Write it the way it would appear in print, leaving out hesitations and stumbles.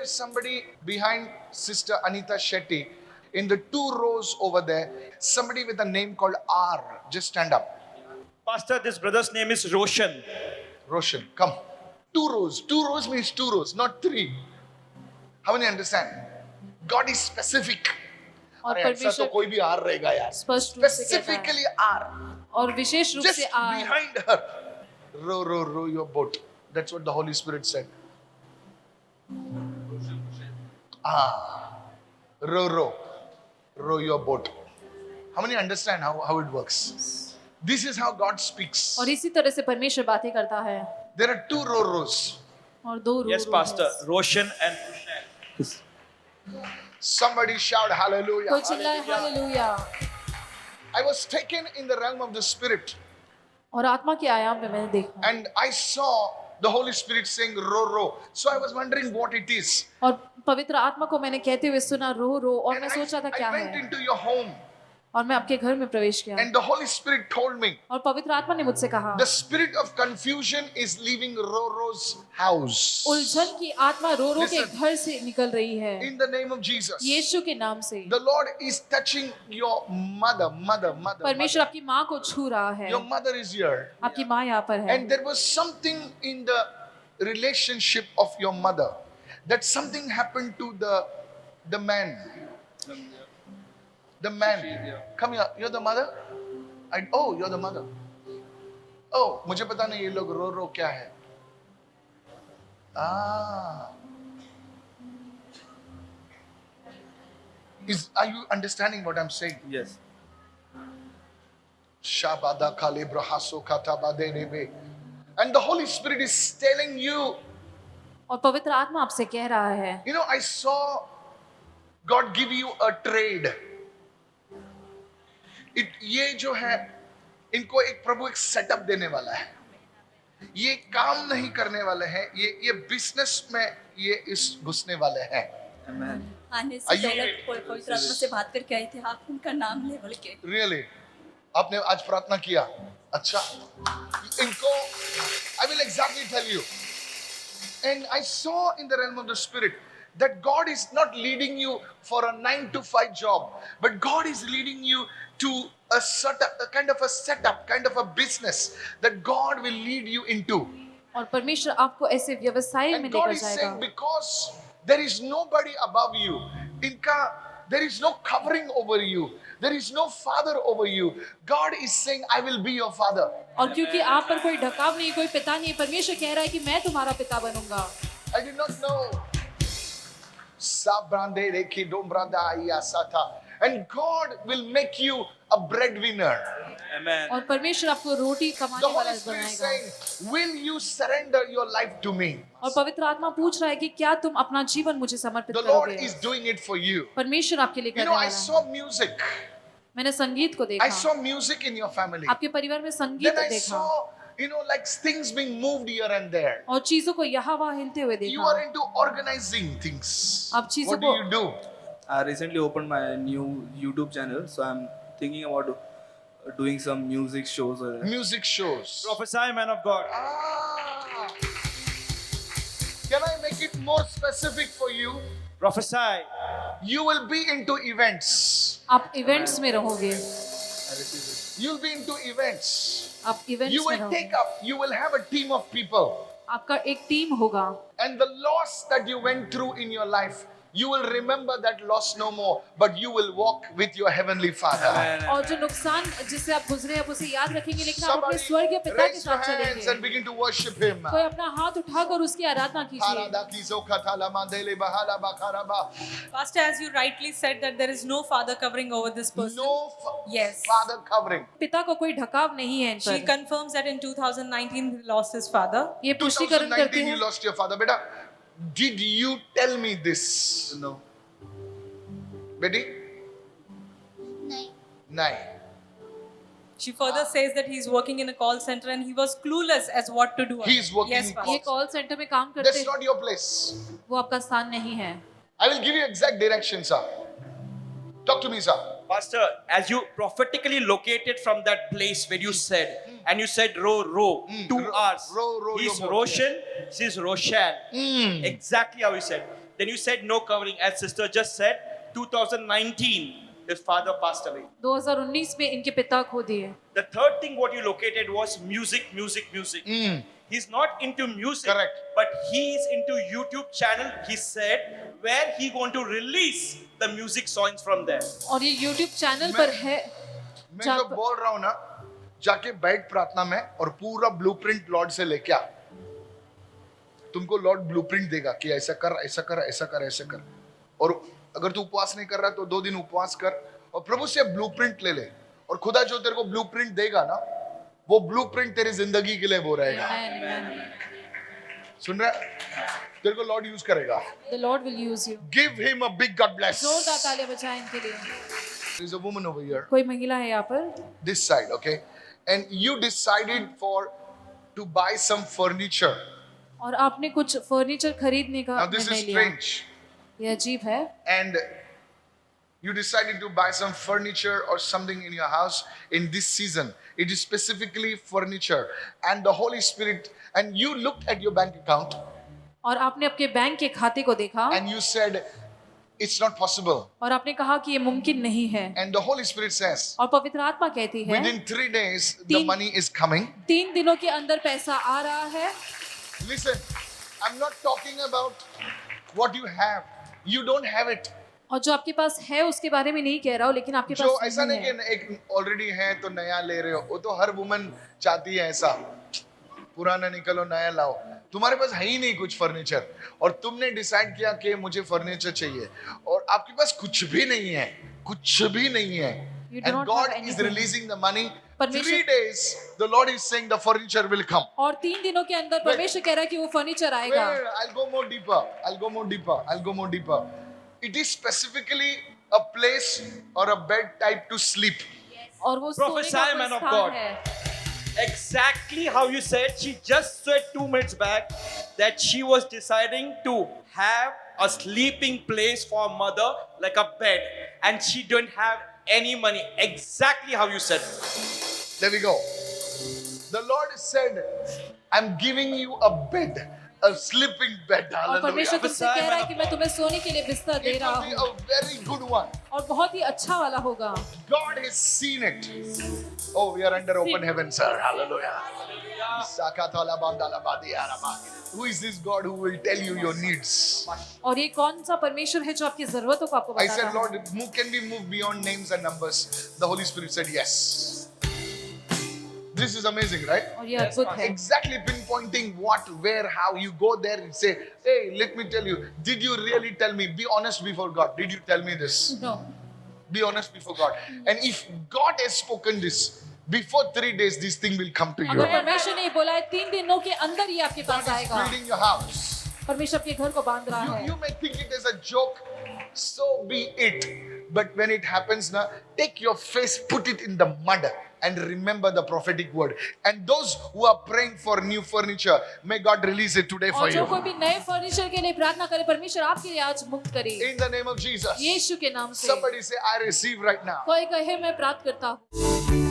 there's somebody behind Sister Anita Shetty in the 2 rows over there, somebody with a name called R. Just stand up. Pastor, this brother's name is Roshan. Roshan, come. 2 rows. 2 rows means 2 rows, not 3. How many understand? God is specific. और अरे ऐसा तो परमेश्वर कोई भी R रहेगा यार. स्पष्ट रूप से कहता है Specifically R. और विशेष रूप Just से are behind her. Row, row, row your boat. That's what the Holy Spirit said. Row, row. Row your boat. How many understand how it works? This is how God speaks. और इसी तरह से परमेश्वर बातें करता है There are 2 rows. और 2 रो Yes, रो Pastor. है। Roshan and Kushan. Somebody shout hallelujah. कोई चिल्लाए hallelujah. I was taken in the realm of the Spirit और आत्मा के आयाम में मैंने देखा and I saw the Holy Spirit saying row, row. So I was wondering what it is. और पवित्र आत्मा को मैंने कहते हुए सुना रो रो और And मैं सोचा था क्या I went है into your home और मैं आपके घर में प्रवेश किया and the Holy Spirit told me और पवित्र आत्मा ने मुझसे कहा the spirit of confusion is leaving Roro's house. उलझन की आत्मा रो रो के Listen. घर से निकल रही है In the name of Jesus. यीशु के नाम से The Lord is touching your mother. परमेश्वर आपकी माँ को छू रहा है Your mother is here. आपकी माँ यहाँ पर है And there was something in the relationship of your mother. That something happened to the man. The man. Come here. You're the mother? Oh, you're the mother. Oh, मुझे पता नहीं ये लोग रो रो क्या है. Are you understanding what I'm saying? Yes. Shabada kalibra haso katabade rebe. And the Holy Spirit is telling you, और पवित्र आत्मा आपसे कह रहा है you know, I saw God give you a trade. ये जो है इनको एक प्रभु एक सेटअप देने वाला है. ये काम नहीं करने वाले हैं. ये बिजनेस में ये इस घुसने वाले हैं. Amen. आने से Are you- पहले पवित्र आत्मा से बात करके आई थी आप उनका नाम ले बोल के Really? आपने आज प्रार्थना किया? अच्छा. इनको I will exactly tell you. And I saw in the realm of the spirit that God is not leading you for a 9 to 5 job, but God is leading you to a kind of a setup, kind of a business that God will lead you into. और परमेश्वर आपको ऐसे व्यवसाय में And God लेकर is जाएगा saying, because there is nobody above you, there is no covering over you, there is no father over you. God is saying, I will be your father. और क्योंकि आप पर कोई ढकाव नहीं कोई पिता नहीं परमेश्वर कह रहा है कि मैं तुम्हारा पिता बनूंगा I did not know. Sabrande reki dombrada ayasata. And God will make you a breadwinner. Amen. और परमेश्वर आपको रोटी The कमाने वाला Holy Spirit is बनाएगा saying, will you surrender your life to me? और पवित्र आत्मा पूछ रहा है कि क्या तुम अपना जीवन मुझे समर्पित The Lord करोगे is doing it for you. परमेश्वर आपके लिए You करने know, I वाला है saw music. मैंने संगीत को I देखा saw music in your family. आपके परिवार में संगीत Then I देखा saw, like things being moved here and there. और चीजों को यहाँ वहाँ हिलते हुए You देखा are into organizing things. अब चीजों What do को- you do? I recently opened my new YouTube channel, so I'm thinking about doing some music shows. Music shows. Prophesy, man of God. Ah. Can I make it more specific for you? Prophesy. You will be into events. आप events में रहोगे You'll be into events. आप You events में will रहोगे take up, you will have a team of people. आपका एक team होगा And the loss that you went through in your life, you will remember that loss no more, but you will walk with your heavenly Father. Amen. और जो नुकसान जिससे आप गुजरे आप उसे याद रखेंगे लेकिन आप अपने Somebody स्वर्गीय पिता के raise your साथ hands and चलेंगे begin to worship Him. कोई अपना हाथ उठाकर उसकी आराधना कीजिए Pastor, as you rightly said that there is no father covering over this person. No Yes. Father covering. पिता को कोई ढकाव नहीं है इन She पर confirms that in 2019 he lost his father. ये पुष्टिकरण करते 2019 you हैं lost your father. Beta, did you tell me this? No. Betty? Nahi. She further says that he's working in a call center and he was clueless as what to do. He's working Yes, in Pastor. ये call centre में काम करते That's हैं not your place. वो आपका स्थान नहीं है I will give you exact direction, sir. Talk to me, sir. Pastor, as you prophetically located from that place where you said, and you said row, 2 Row- hours. row He's your boat, Roshan, she's Roshan. Exactly how you said. Then you said no covering. As sister just said, 2019, his father passed away. 2019 में इनके पिता खो दिए. The third thing what you located was music. He's not into music. Correct. But he is into YouTube channel. He said where he going to release the music songs from there. और ये YouTube channel पर है. मैं जो बोल रहा हूँ ना, जाके बैठ प्रार्थना में और पूरा ब्लूप्रिंट लॉर्ड से लेके आ. तुमको लॉर्ड ब्लूप्रिंट देगा कि ऐसा कर, ऐसा कर, ऐसा कर, ऐसा कर. और अगर तू उपवास नहीं कर रहा तो 2 दिन उपवास कर और प्रभु से ब्लूप्रिंट ले ले. और खुदा जो तेरे को ब्लूप्रिंट देगा ना, वो ब्लूप्रिंट तेरी जिंदगी के लिए वो रहेगा. सुन रहा है? तेरे को लॉर्ड यूज करेगा. The Lord will use you. Give him a big God bless. जोरदार तालियां बजाएं इनके लिए. There is a woman over here, कोई महिला है यहाँ पर. this side, okay? And you decided to buy some furniture. और आपने कुछ फर्नीचर खरीदने का Now this निर्णय is लिया. strange. ये अजीब है. And you decided to buy some furniture or something in your house in this season. It is specifically furniture. And the Holy Spirit, and you looked at your bank account और आपने अपने bank के खाते को देखा and you said, it's not possible. और आपने कहा कि ये मुमकिन नहीं है. And the Holy Spirit says, और पवित्र आत्मा कहती है within 3 days, the तीन- money is coming. 3 दिनों के अंदर पैसा आ रहा है. Listen, I'm not talking about what you have. You don't have it. और जो आपके पास है उसके बारे में नहीं कह रहा हूँ, लेकिन आपके जो पास ऐसा नहीं नहीं है. कि एक ऑलरेडी है तो नया ले रहे हो. वो तो हर वुमन चाहती है ऐसा. पुराना निकलो नया लाओ. तुम्हारे पास है ही नहीं कुछ फर्नीचर और तुमने डिसाइड किया कि मुझे फर्नीचर चाहिए और आपके पास कुछ भी नहीं है. कुछ भी नहीं है. You do And not God have is anything. releasing the money. परमेश्वर- 3 days, the Lord is saying the furniture will come. और 3 दिनों के अंदर परमेश्वर कह रहा है कि वो फर्नीचर आएगा. Wait, I'll go more deeper. I'll go more deeper. It is specifically a place or a bed type to sleep. और वो सोने Prophesy, का man कोई of स्थान God. है. Exactly how you said. She just said 2 minutes back that she was deciding to have a sleeping place for mother, like a bed, and she don't have any money. Exactly how you said. There we go. The Lord said, I'm giving you a bed, a sleeping bed. और परमेश्वर Hallelujah. तुमसे कह रहा है कि मैं तुम्हें सोने के लिए बिस्तर दे It रहा will be हूँ a very good one. और बहुत ही अच्छा वाला होगा. God has seen it. Oh, we are under open heaven, sir. Hallelujah. Sakatala bandala badiyarama. Who is this God who will tell you your needs? और ये कौन सा परमेश्वर है जो आपकी जरूरतों को आपको I बता said, रहा है. Lord, can we move beyond names and numbers? The Holy Spirit said, yes. This is amazing, right? और ये अद्भुत है. Exactly pinpointing what, where, how. You go there and say, hey, let me tell you, did you really tell me? Be honest before God. Did you tell me this? No. Be honest before God. And if God has spoken this, before 3 days, this thing will come to you. अगर परमेश्वर ने बोला है 3 दिनों के अंदर ये आपके पास God is आएगा. building your house. परमेश्वर आपके घर को बांध रहा है. You may think it as a joke, so be it. But when it happens now, take your face, put it in the mud, and remember the prophetic word. And those who are praying for new furniture, may God release it today for और जो you. कोई भी नए furniture के लिए प्रार्थना करे परमेश्वर आपके लिए आज मुक्त करे. In the name of Jesus. यीशु के नाम से. Somebody say, I receive right now. कोई कहे मैं प्राप्त करता हूँ.